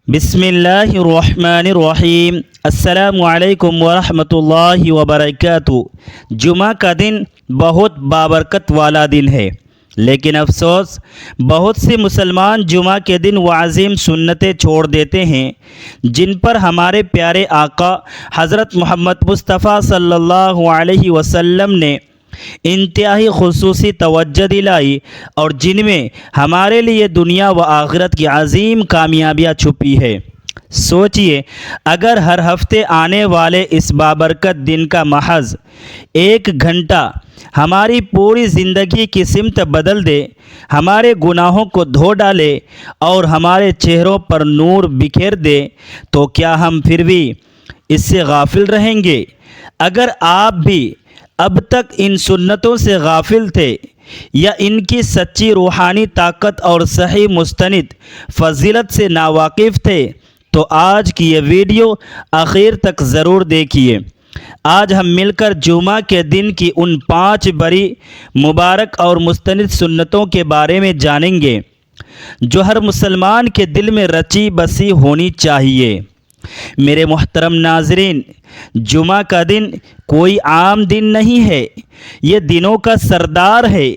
بسم اللہ الرحمن الرحیم۔ السلام علیکم ورحمۃ اللہ وبرکاتہ۔ جمعہ کا دن بہت بابرکت والا دن ہے، لیکن افسوس بہت سے مسلمان جمعہ کے دن وہ عظیم سنتیں چھوڑ دیتے ہیں جن پر ہمارے پیارے آقا حضرت محمد مصطفیٰ صلی اللہ علیہ وسلم نے انتہائی خصوصی توجہ دلائی، اور جن میں ہمارے لیے دنیا و آخرت کی عظیم کامیابیاں چھپی ہے۔ سوچئے، اگر ہر ہفتے آنے والے اس بابرکت دن کا محض 1 گھنٹہ ہماری پوری زندگی کی سمت بدل دے، ہمارے گناہوں کو دھو ڈالے اور ہمارے چہروں پر نور بکھیر دے، تو کیا ہم پھر بھی اس سے غافل رہیں گے؟ اگر آپ بھی اب تک ان سنتوں سے غافل تھے یا ان کی سچی روحانی طاقت اور صحیح مستند فضیلت سے ناواقف تھے، تو آج کی یہ ویڈیو آخر تک ضرور دیکھیے۔ آج ہم مل کر جمعہ کے دن کی ان 5 بڑی مبارک اور مستند سنتوں کے بارے میں جانیں گے جو ہر مسلمان کے دل میں رچی بسی ہونی چاہیے۔ میرے محترم ناظرین، جمعہ کا دن کوئی عام دن نہیں ہے، یہ دنوں کا سردار ہے۔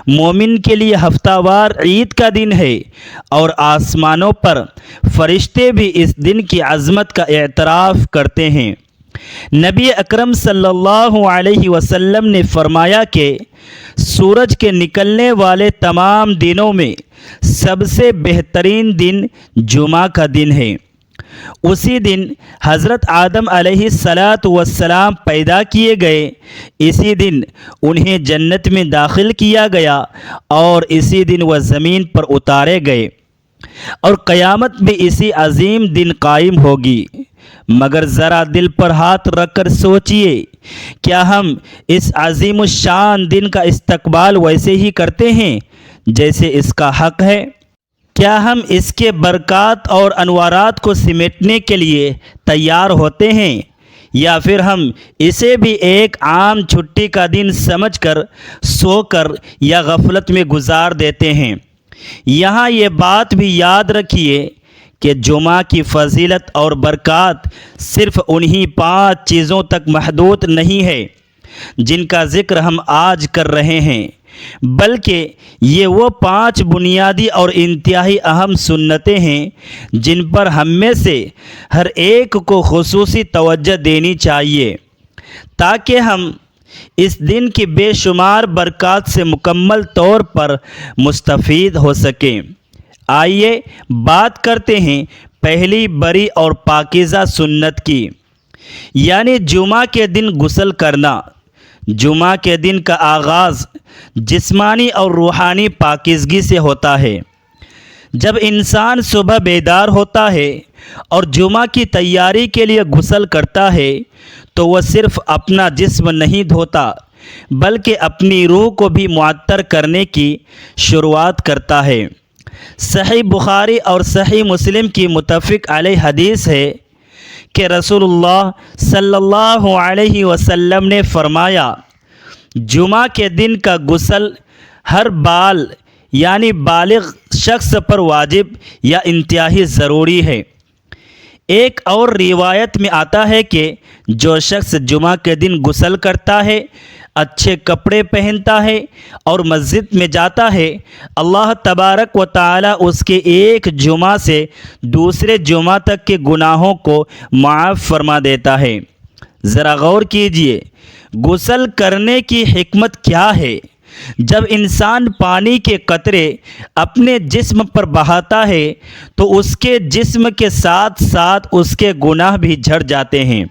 مومن کے لیے ہفتہ وار عید کا دن ہے، اور آسمانوں پر فرشتے بھی اس دن کی عظمت کا اعتراف کرتے ہیں۔ نبی اکرم صلی اللہ علیہ وسلم نے فرمایا کہ سورج کے نکلنے والے تمام دنوں میں سب سے بہترین دن جمعہ کا دن ہے۔ اسی دن حضرت آدم علیہ السلام پیدا کیے گئے، اسی دن انہیں جنت میں داخل کیا گیا، اور اسی دن وہ زمین پر اتارے گئے، اور قیامت بھی اسی عظیم دن قائم ہوگی۔ مگر ذرا دل پر ہاتھ رکھ کر سوچئے، کیا ہم اس عظیم الشان دن کا استقبال ویسے ہی کرتے ہیں جیسے اس کا حق ہے؟ کیا ہم اس کے برکات اور انوارات کو سمیٹنے کے لیے تیار ہوتے ہیں، یا پھر ہم اسے بھی ایک عام چھٹی کا دن سمجھ کر سو کر یا غفلت میں گزار دیتے ہیں؟ یہاں یہ بات بھی یاد رکھیے کہ جمعہ کی فضیلت اور برکات صرف انہی 5 چیزوں تک محدود نہیں ہے جن کا ذکر ہم آج کر رہے ہیں، بلکہ یہ وہ 5 بنیادی اور انتہائی اہم سنتیں ہیں جن پر ہم میں سے ہر ایک کو خصوصی توجہ دینی چاہیے، تاکہ ہم اس دن کی بے شمار برکات سے مکمل طور پر مستفید ہو سکیں۔ آئیے بات کرتے ہیں پہلی بڑی اور پاکیزہ سنت کی، یعنی جمعہ کے دن غسل کرنا۔ جمعہ کے دن کا آغاز جسمانی اور روحانی پاکیزگی سے ہوتا ہے۔ جب انسان صبح بیدار ہوتا ہے اور جمعہ کی تیاری کے لیے غسل کرتا ہے، تو وہ صرف اپنا جسم نہیں دھوتا، بلکہ اپنی روح کو بھی معطر کرنے کی شروعات کرتا ہے۔ صحیح بخاری اور صحیح مسلم کی متفق علیہ حدیث ہے کہ رسول اللہ صلی اللہ علیہ وسلم نے فرمایا، جمعہ کے دن کا غسل ہر یعنی بالغ شخص پر واجب یا انتہائی ضروری ہے۔ ایک اور روایت میں آتا ہے کہ جو شخص جمعہ کے دن غسل کرتا ہے، اچھے کپڑے پہنتا ہے اور مسجد میں جاتا ہے، اللہ تبارک و تعالی اس کے ایک جمعہ سے دوسرے جمعہ تک کے گناہوں کو معاف فرما دیتا ہے۔ ذرا غور کیجئے، غسل کرنے کی حکمت کیا ہے؟ جب انسان پانی کے قطرے اپنے جسم پر بہاتا ہے تو اس کے جسم کے ساتھ ساتھ اس کے گناہ بھی جھڑ جاتے ہیں۔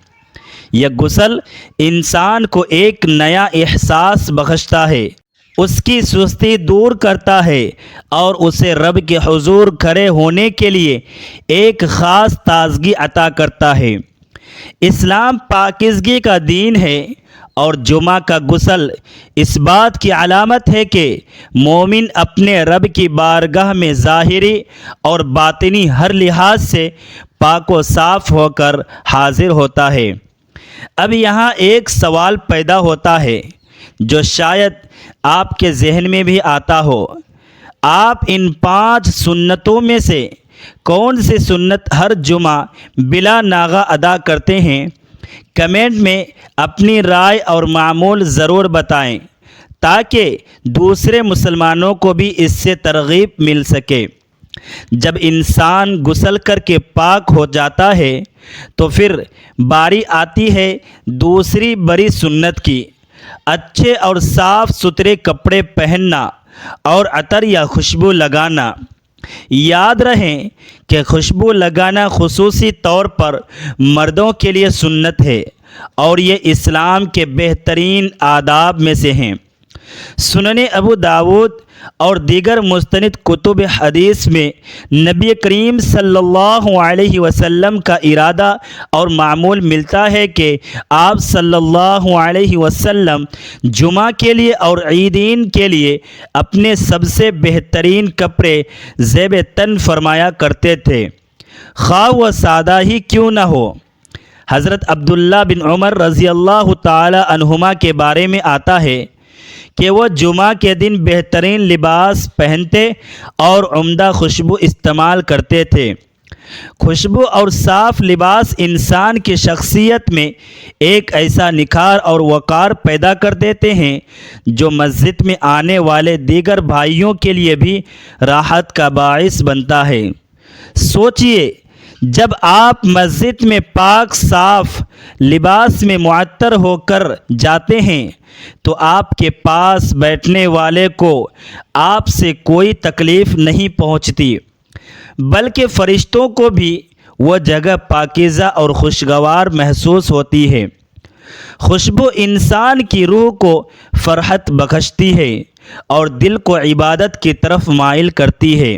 یہ غسل انسان کو ایک نیا احساس بخشتا ہے، اس کی سستی دور کرتا ہے، اور اسے رب کے حضور کھڑے ہونے کے لیے ایک خاص تازگی عطا کرتا ہے۔ اسلام پاکیزگی کا دین ہے، اور جمعہ کا غسل اس بات کی علامت ہے کہ مومن اپنے رب کی بارگاہ میں ظاہری اور باطنی ہر لحاظ سے پاک و صاف ہو کر حاضر ہوتا ہے۔ اب یہاں ایک سوال پیدا ہوتا ہے جو شاید آپ کے ذہن میں بھی آتا ہو، آپ ان 5 سنتوں میں سے کون سی سنت ہر جمعہ بلا ناغہ ادا کرتے ہیں؟ کمنٹ میں اپنی رائے اور معمول ضرور بتائیں تاکہ دوسرے مسلمانوں کو بھی اس سے ترغیب مل سکے۔ جب انسان غسل کر کے پاک ہو جاتا ہے تو پھر باری آتی ہے دوسری بڑی سنت کی، اچھے اور صاف ستھرے کپڑے پہننا اور عطر یا خوشبو لگانا۔ یاد رہیں کہ خوشبو لگانا خصوصی طور پر مردوں کے لیے سنت ہے اور یہ اسلام کے بہترین آداب میں سے ہیں۔ سنن ابو داود اور دیگر مستند کتب حدیث میں نبی کریم صلی اللہ علیہ وسلم کا ارادہ اور معمول ملتا ہے کہ آپ صلی اللہ علیہ وسلم جمعہ کے لیے اور عیدین کے لیے اپنے سب سے بہترین کپڑے زیب تن فرمایا کرتے تھے، خواہ وہ سادہ ہی کیوں نہ ہو۔ حضرت عبداللہ بن عمر رضی اللہ تعالی عنہما کے بارے میں آتا ہے کہ وہ جمعہ کے دن بہترین لباس پہنتے اور عمدہ خوشبو استعمال کرتے تھے۔ خوشبو اور صاف لباس انسان کی شخصیت میں ایک ایسا نکھار اور وقار پیدا کر دیتے ہیں جو مسجد میں آنے والے دیگر بھائیوں کے لیے بھی راحت کا باعث بنتا ہے۔ سوچئے، جب آپ مسجد میں پاک صاف لباس میں معطر ہو کر جاتے ہیں تو آپ کے پاس بیٹھنے والے کو آپ سے کوئی تکلیف نہیں پہنچتی، بلکہ فرشتوں کو بھی وہ جگہ پاکیزہ اور خوشگوار محسوس ہوتی ہے۔ خوشبو انسان کی روح کو فرحت بخشتی ہے اور دل کو عبادت کی طرف مائل کرتی ہے۔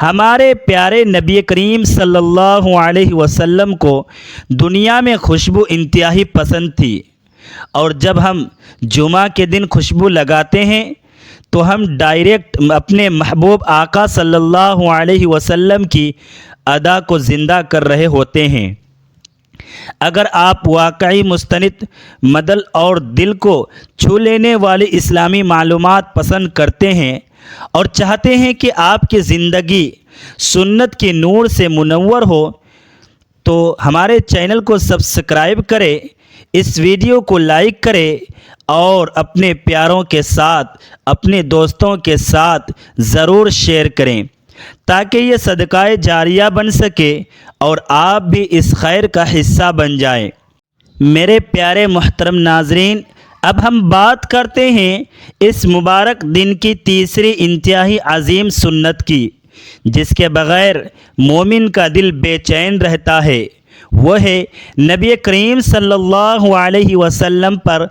ہمارے پیارے نبی کریم صلی اللہ علیہ وسلم کو دنیا میں خوشبو انتہائی پسند تھی، اور جب ہم جمعہ کے دن خوشبو لگاتے ہیں تو ہم ڈائریکٹ اپنے محبوب آقا صلی اللہ علیہ وسلم کی ادا کو زندہ کر رہے ہوتے ہیں۔ اگر آپ واقعی مستند، مدل اور دل کو چھو لینے والی اسلامی معلومات پسند کرتے ہیں اور چاہتے ہیں کہ آپ کی زندگی سنت کے نور سے منور ہو تو ہمارے چینل کو سبسکرائب کریں، اس ویڈیو کو لائک کریں اور اپنے پیاروں کے ساتھ، اپنے دوستوں کے ساتھ ضرور شیئر کریں تاکہ یہ صدقہ جاریہ بن سکے اور آپ بھی اس خیر کا حصہ بن جائیں۔ میرے پیارے محترم ناظرین، اب ہم بات کرتے ہیں اس مبارک دن کی تیسری انتہائی عظیم سنت کی، جس کے بغیر مومن کا دل بے چین رہتا ہے۔ وہ ہے نبی کریم صلی اللہ علیہ وسلم پر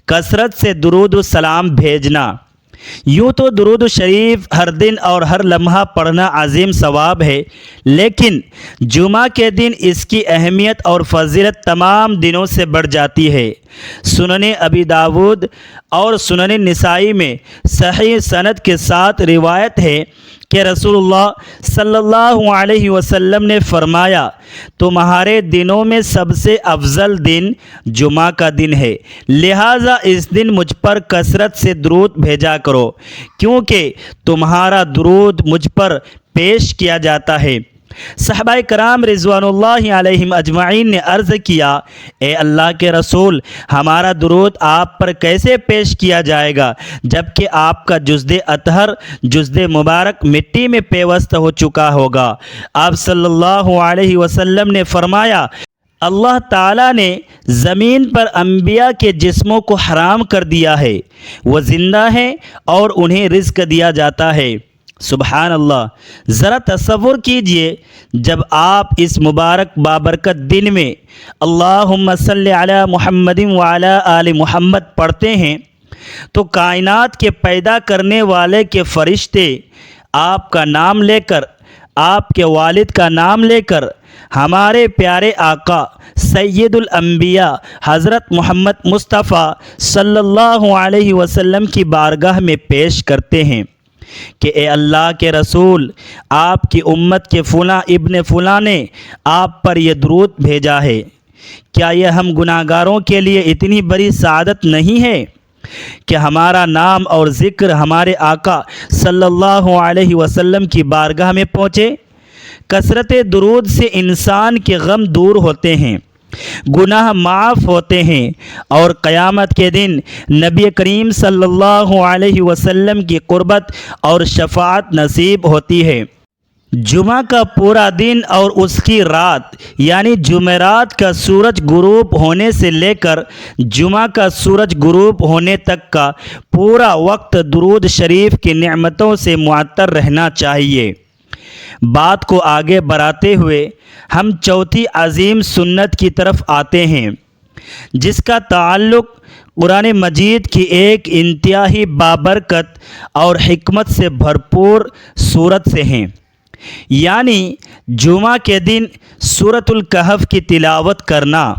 کثرت سے درود و سلام بھیجنا۔ یوں تو درود شریف ہر دن اور ہر لمحہ پڑھنا عظیم ثواب ہے، لیکن جمعہ کے دن اس کی اہمیت اور فضیلت تمام دنوں سے بڑھ جاتی ہے۔ سنن ابی داود اور سنن نسائی میں صحیح سند کے ساتھ روایت ہے کہ رسول اللہ صلی اللہ علیہ وسلم نے فرمایا، تمہارے دنوں میں سب سے افضل دن جمعہ کا دن ہے، لہٰذا اس دن مجھ پر کثرت سے درود بھیجا کرو، کیونکہ تمہارا درود مجھ پر پیش کیا جاتا ہے۔ صحابہ کرام رضوان اللہ علیہم اجمعین نے عرض کیا، اے اللہ کے رسول، ہمارا درود آپ پر کیسے پیش کیا جائے گا جبکہ آپ کا جسد اطہر، جسد مبارک مٹی میں پیوست ہو چکا ہوگا؟ آپ صلی اللہ علیہ وسلم نے فرمایا، اللہ تعالیٰ نے زمین پر انبیاء کے جسموں کو حرام کر دیا ہے، وہ زندہ ہیں اور انہیں رزق دیا جاتا ہے۔ سبحان اللہ! ذرا تصور کیجئے، جب آپ اس مبارک بابرکت دن میں اللہم صلی علی محمد وعلی آل محمد پڑھتے ہیں تو کائنات کے پیدا کرنے والے کے فرشتے آپ کا نام لے کر، آپ کے والد کا نام لے کر ہمارے پیارے آقا سید الانبیاء حضرت محمد مصطفیٰ صلی اللہ علیہ وسلم کی بارگاہ میں پیش کرتے ہیں کہ اے اللہ کے رسول، آپ کی امت کے فلاں ابن فلاں نے آپ پر یہ درود بھیجا ہے۔ کیا یہ ہم گناہ گاروں کے لیے اتنی بڑی سعادت نہیں ہے کہ ہمارا نام اور ذکر ہمارے آقا صلی اللہ علیہ وسلم کی بارگاہ میں پہنچے؟ کثرت درود سے انسان کے غم دور ہوتے ہیں، گناہ معاف ہوتے ہیں، اور قیامت کے دن نبی کریم صلی اللہ علیہ وسلم کی قربت اور شفاعت نصیب ہوتی ہے۔ جمعہ کا پورا دن اور اس کی رات یعنی جمعرات کا سورج غروب ہونے سے لے کر جمعہ کا سورج غروب ہونے تک کا پورا وقت درود شریف کی نعمتوں سے معطر رہنا چاہیے۔ بات کو آگے بڑھاتے ہوئے ہم چوتھی عظیم سنت کی طرف آتے ہیں، جس کا تعلق قرآن مجید کی ایک انتہائی بابرکت اور حکمت سے بھرپور سورت سے ہیں، یعنی جمعہ کے دن سورۃ الکہف کی تلاوت کرنا۔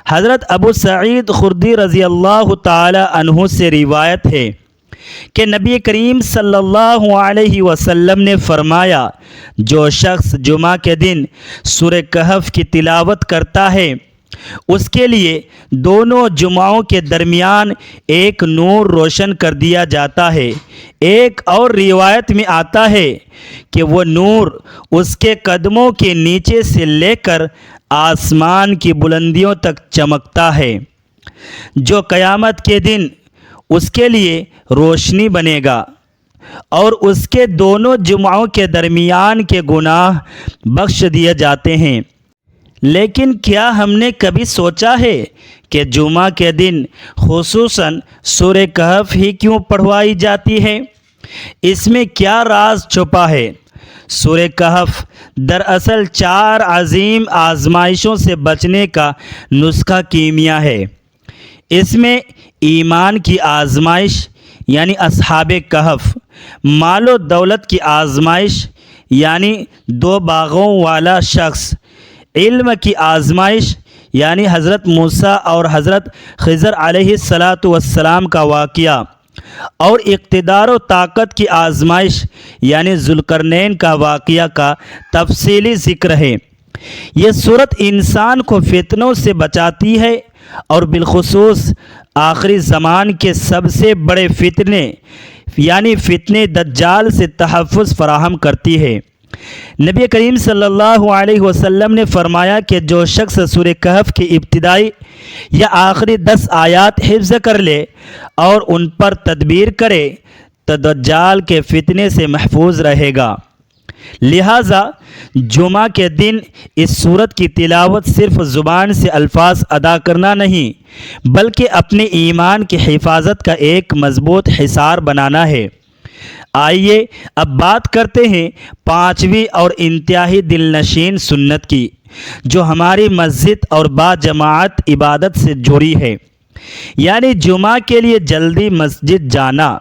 حضرت ابو سعید خدری رضی اللہ تعالی عنہ سے روایت ہے کہ نبی کریم صلی اللہ علیہ وسلم نے فرمایا، جو شخص جمعہ کے دن سورہ کہف کی تلاوت کرتا ہے اس کے لیے دونوں جمعوں کے درمیان ایک نور روشن کر دیا جاتا ہے۔ ایک اور روایت میں آتا ہے کہ وہ نور اس کے قدموں کے نیچے سے لے کر آسمان کی بلندیوں تک چمکتا ہے، جو قیامت کے دن اس کے لیے روشنی بنے گا، اور اس کے دونوں جمعوں کے درمیان کے گناہ بخش دیے جاتے ہیں۔ لیکن کیا ہم نے کبھی سوچا ہے کہ جمعہ کے دن خصوصاً سورہ کہف ہی کیوں پڑھوائی جاتی ہے؟ اس میں کیا راز چھپا ہے؟ سورہ کہف دراصل 4 عظیم آزمائشوں سے بچنے کا نسخہ کیمیا ہے۔ اس میں ایمان کی آزمائش یعنی اصحاب کہف، مال و دولت کی آزمائش یعنی 2 باغوں والا شخص، علم کی آزمائش یعنی حضرت موسیٰ اور حضرت خضر علیہ السلام کا واقعہ، اور اقتدار و طاقت کی آزمائش یعنی ذوالقرنین کا واقعہ کا تفصیلی ذکر ہے۔ یہ صورت انسان کو فتنوں سے بچاتی ہے اور بالخصوص آخری زمان کے سب سے بڑے فتنے یعنی فتنے دجال سے تحفظ فراہم کرتی ہے۔ نبی کریم صلی اللہ علیہ وسلم نے فرمایا کہ جو شخص سورہ کہف کی ابتدائی یا آخری 10 آیات حفظ کر لے اور ان پر تدبیر کرے تو دجال کے فتنے سے محفوظ رہے گا۔ لہٰذا جمعہ کے دن اس سورت کی تلاوت صرف زبان سے الفاظ ادا کرنا نہیں بلکہ اپنے ایمان کی حفاظت کا ایک مضبوط حصار بنانا ہے۔ آئیے اب بات کرتے ہیں 5ویں اور انتہائی دل نشین سنت کی، جو ہماری مسجد اور باجماعت عبادت سے جڑی ہے، یعنی جمعہ کے لیے جلدی مسجد جانا،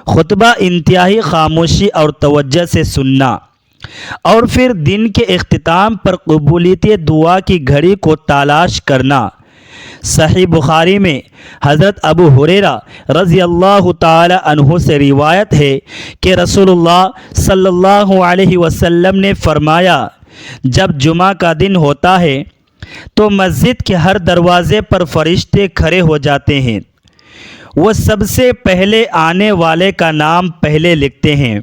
خطبہ انتہائی خاموشی اور توجہ سے سننا، اور پھر دن کے اختتام پر قبولیت دعا کی گھڑی کو تلاش کرنا۔ صحیح بخاری میں حضرت ابو ہریرہ رضی اللہ تعالی عنہ سے روایت ہے کہ رسول اللہ صلی اللہ علیہ وسلم نے فرمایا، جب جمعہ کا دن ہوتا ہے تو مسجد کے ہر دروازے پر فرشتے کھڑے ہو جاتے ہیں۔ وہ سب سے پہلے آنے والے کا نام پہلے لکھتے ہیں،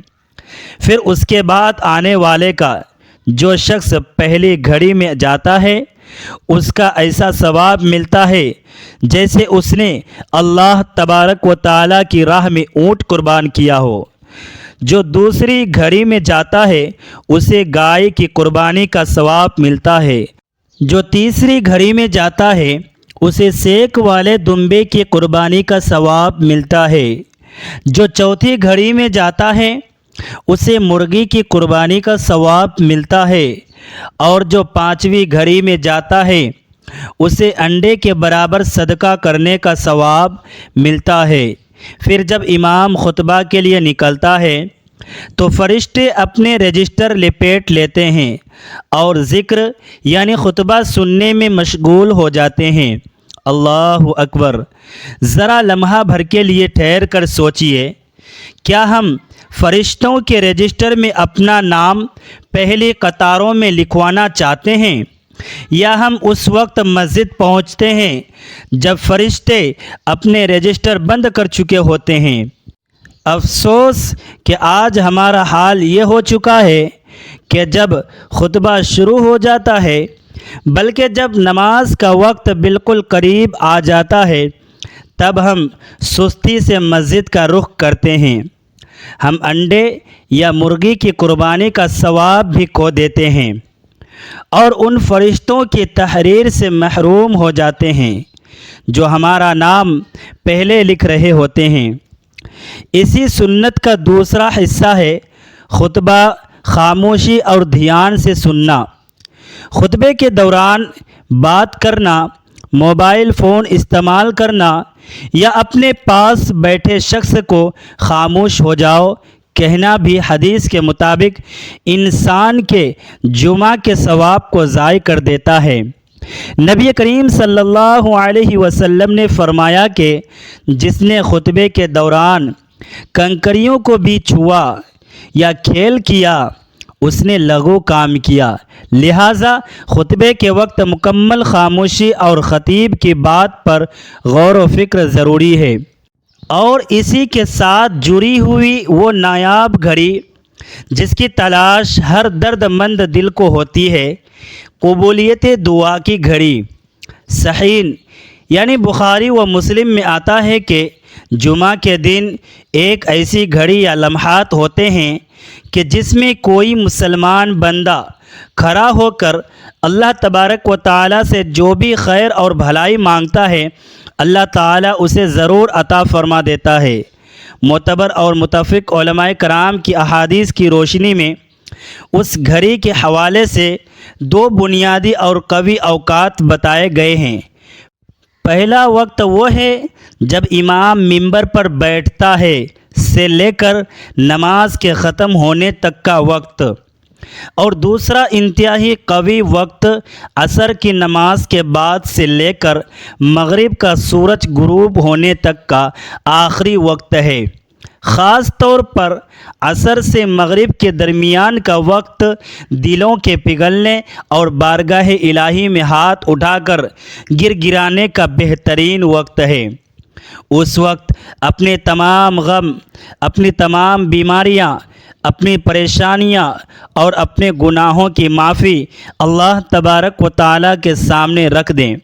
پھر اس کے بعد آنے والے کا۔ جو شخص پہلی گھڑی میں جاتا ہے اس کا ایسا ثواب ملتا ہے جیسے اس نے اللہ تبارک و تعالیٰ کی راہ میں اونٹ قربان کیا ہو۔ جو دوسری گھڑی میں جاتا ہے اسے گائے کی قربانی کا ثواب ملتا ہے۔ جو تیسری گھڑی میں جاتا ہے اسے سیک والے دمبے کی قربانی کا ثواب ملتا ہے۔ جو چوتھی گھڑی میں جاتا ہے اسے مرغی کی قربانی کا ثواب ملتا ہے، اور جو 5ویں گھڑی میں جاتا ہے اسے انڈے کے برابر صدقہ کرنے کا ثواب ملتا ہے۔ پھر جب امام خطبہ کے لیے نکلتا ہے تو فرشتے اپنے رجسٹر لپیٹ لیتے ہیں اور ذکر یعنی خطبہ سننے میں مشغول ہو جاتے ہیں۔ اللہ اکبر! ذرا لمحہ بھر کے لیے ٹھہر کر سوچئے، کیا ہم فرشتوں کے رجسٹر میں اپنا نام پہلی قطاروں میں لکھوانا چاہتے ہیں، یا ہم اس وقت مسجد پہنچتے ہیں جب فرشتے اپنے رجسٹر بند کر چکے ہوتے ہیں؟ افسوس کہ آج ہمارا حال یہ ہو چکا ہے کہ جب خطبہ شروع ہو جاتا ہے بلکہ جب نماز کا وقت بالکل قریب آ جاتا ہے تب ہم سستی سے مسجد کا رخ کرتے ہیں۔ ہم انڈے یا مرغی کی قربانی کا ثواب بھی کھو دیتے ہیں اور ان فرشتوں کی تحریر سے محروم ہو جاتے ہیں جو ہمارا نام پہلے لکھ رہے ہوتے ہیں۔ اسی سنت کا دوسرا حصہ ہے خطبہ خاموشی اور دھیان سے سننا۔ خطبے کے دوران بات کرنا، موبائل فون استعمال کرنا یا اپنے پاس بیٹھے شخص کو خاموش ہو جاؤ کہنا بھی حدیث کے مطابق انسان کے جمعہ کے ثواب کو ضائع کر دیتا ہے۔ نبی کریم صلی اللہ علیہ وسلم نے فرمایا کہ جس نے خطبے کے دوران کنکریوں کو بھی چھوا یا کھیل کیا اس نے لغو کام کیا، لہٰذا خطبے کے وقت مکمل خاموشی اور خطیب کی بات پر غور و فکر ضروری ہے۔ اور اسی کے ساتھ جڑی ہوئی وہ نایاب گھڑی جس کی تلاش ہر درد مند دل کو ہوتی ہے، قبولیت دعا کی گھڑی۔ صحیح یعنی بخاری و مسلم میں آتا ہے کہ جمعہ کے دن ایک ایسی گھڑی یا لمحات ہوتے ہیں کہ جس میں کوئی مسلمان بندہ کھڑا ہو کر اللہ تبارک و تعالیٰ سے جو بھی خیر اور بھلائی مانگتا ہے اللہ تعالیٰ اسے ضرور عطا فرما دیتا ہے۔ معتبر اور متفق علماء کرام کی احادیث کی روشنی میں اس گھڑی کے حوالے سے دو بنیادی اور قوی اوقات بتائے گئے ہیں۔ پہلا وقت وہ ہے جب امام منبر پر بیٹھتا ہے سے لے کر نماز کے ختم ہونے تک کا وقت، اور دوسرا انتہائی قوی وقت عصر کی نماز کے بعد سے لے کر مغرب کا سورج غروب ہونے تک کا آخری وقت ہے۔ خاص طور پر عصر سے مغرب کے درمیان کا وقت دلوں کے پگھلنے اور بارگاہ الہی میں ہاتھ اٹھا کر گر گرانے کا بہترین وقت ہے۔ اس وقت اپنے تمام غم، اپنی تمام بیماریاں، اپنی پریشانیاں اور اپنے گناہوں کی معافی اللہ تبارک و تعالیٰ کے سامنے رکھ دیں۔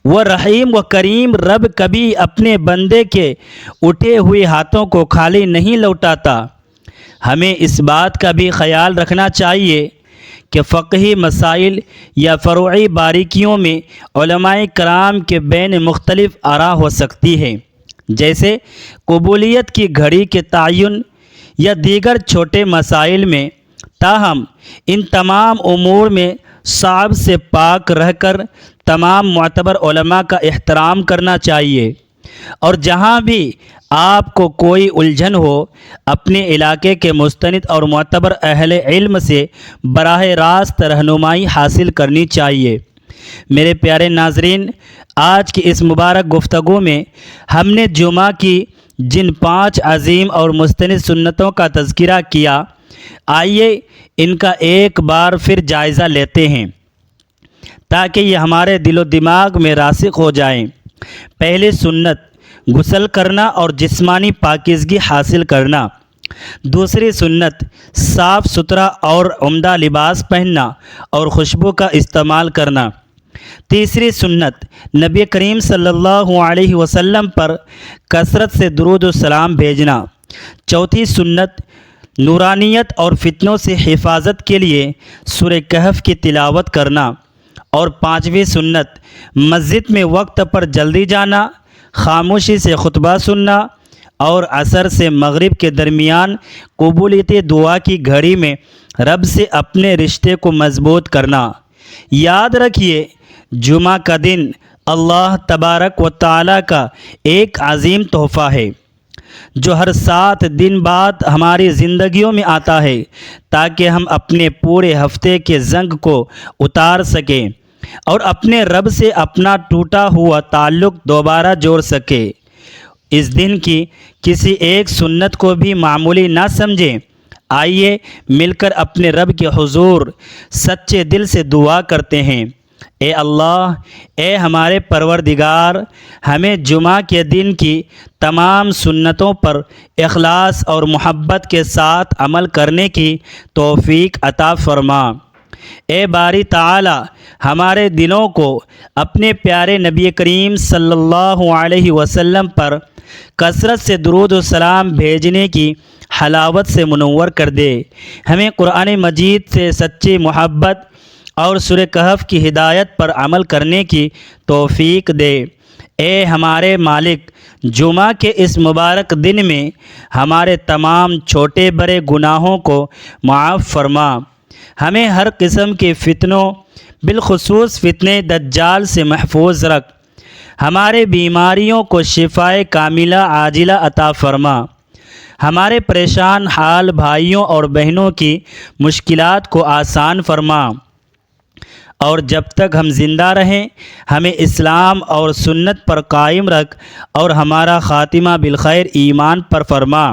وہ رحیم و کریم رب کبھی اپنے بندے کے اٹھے ہوئے ہاتھوں کو خالی نہیں لوٹاتا۔ ہمیں اس بات کا بھی خیال رکھنا چاہیے کہ فقہی مسائل یا فروعی باریکیوں میں علماء کرام کے بین مختلف آراء ہو سکتی ہے، جیسے قبولیت کی گھڑی کے تعین یا دیگر چھوٹے مسائل میں، تاہم ان تمام امور میں صعب سے پاک رہ کر تمام معتبر علماء کا احترام کرنا چاہیے، اور جہاں بھی آپ کو کوئی الجھن ہو اپنے علاقے کے مستند اور معتبر اہل علم سے براہ راست رہنمائی حاصل کرنی چاہیے۔ میرے پیارے ناظرین، آج کی اس مبارک گفتگو میں ہم نے جمعہ کی جن 5 عظیم اور مستند سنتوں کا تذکرہ کیا، آئیے ان کا ایک بار پھر جائزہ لیتے ہیں تاکہ یہ ہمارے دل و دماغ میں راسخ ہو جائیں۔ پہلی سنت غسل کرنا اور جسمانی پاکیزگی حاصل کرنا۔ دوسری سنت صاف ستھرا اور عمدہ لباس پہننا اور خوشبو کا استعمال کرنا۔ تیسری سنت نبی کریم صلی اللہ علیہ وسلم پر کثرت سے درود و سلام بھیجنا۔ چوتھی سنت نورانیت اور فتنوں سے حفاظت کے لیے سورہ کہف کی تلاوت کرنا۔ اور پانچویں سنت مسجد میں وقت پر جلدی جانا، خاموشی سے خطبہ سننا اور عصر سے مغرب کے درمیان قبولیت دعا کی گھڑی میں رب سے اپنے رشتے کو مضبوط کرنا۔ یاد رکھیے، جمعہ کا دن اللہ تبارک و تعالیٰ کا ایک عظیم تحفہ ہے جو ہر 7 دن بعد ہماری زندگیوں میں آتا ہے تاکہ ہم اپنے پورے ہفتے کے زنگ کو اتار سکیں اور اپنے رب سے اپنا ٹوٹا ہوا تعلق دوبارہ جوڑ سکے۔ اس دن کی کسی ایک سنت کو بھی معمولی نہ سمجھیں۔ آئیے مل کر اپنے رب کے حضور سچے دل سے دعا کرتے ہیں۔ اے اللہ، اے ہمارے پروردگار، ہمیں جمعہ کے دن کی تمام سنتوں پر اخلاص اور محبت کے ساتھ عمل کرنے کی توفیق عطا فرما۔ اے باری تعالی، ہمارے دلوں کو اپنے پیارے نبی کریم صلی اللہ علیہ وسلم پر کثرت سے درود و سلام بھیجنے کی حلاوت سے منور کر دے۔ ہمیں قرآن مجید سے سچی محبت اور سورہ کہف کی ہدایت پر عمل کرنے کی توفیق دے۔ اے ہمارے مالک، جمعہ کے اس مبارک دن میں ہمارے تمام چھوٹے بڑے گناہوں کو معاف فرما۔ ہمیں ہر قسم کے فتنوں، بالخصوص فتنہ دجال سے محفوظ رکھ۔ ہمارے بیماریوں کو شفائے کاملہ عاجلہ عطا فرما۔ ہمارے پریشان حال بھائیوں اور بہنوں کی مشکلات کو آسان فرما، اور جب تک ہم زندہ رہیں ہمیں اسلام اور سنت پر قائم رکھ، اور ہمارا خاتمہ بالخیر ایمان پر فرما۔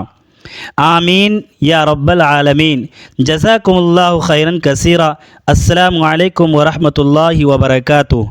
آمین یا رب العالمین۔ جزاکم اللہ خیرا کثیرا۔ السلام علیکم ورحمۃ اللہ وبرکاتہ۔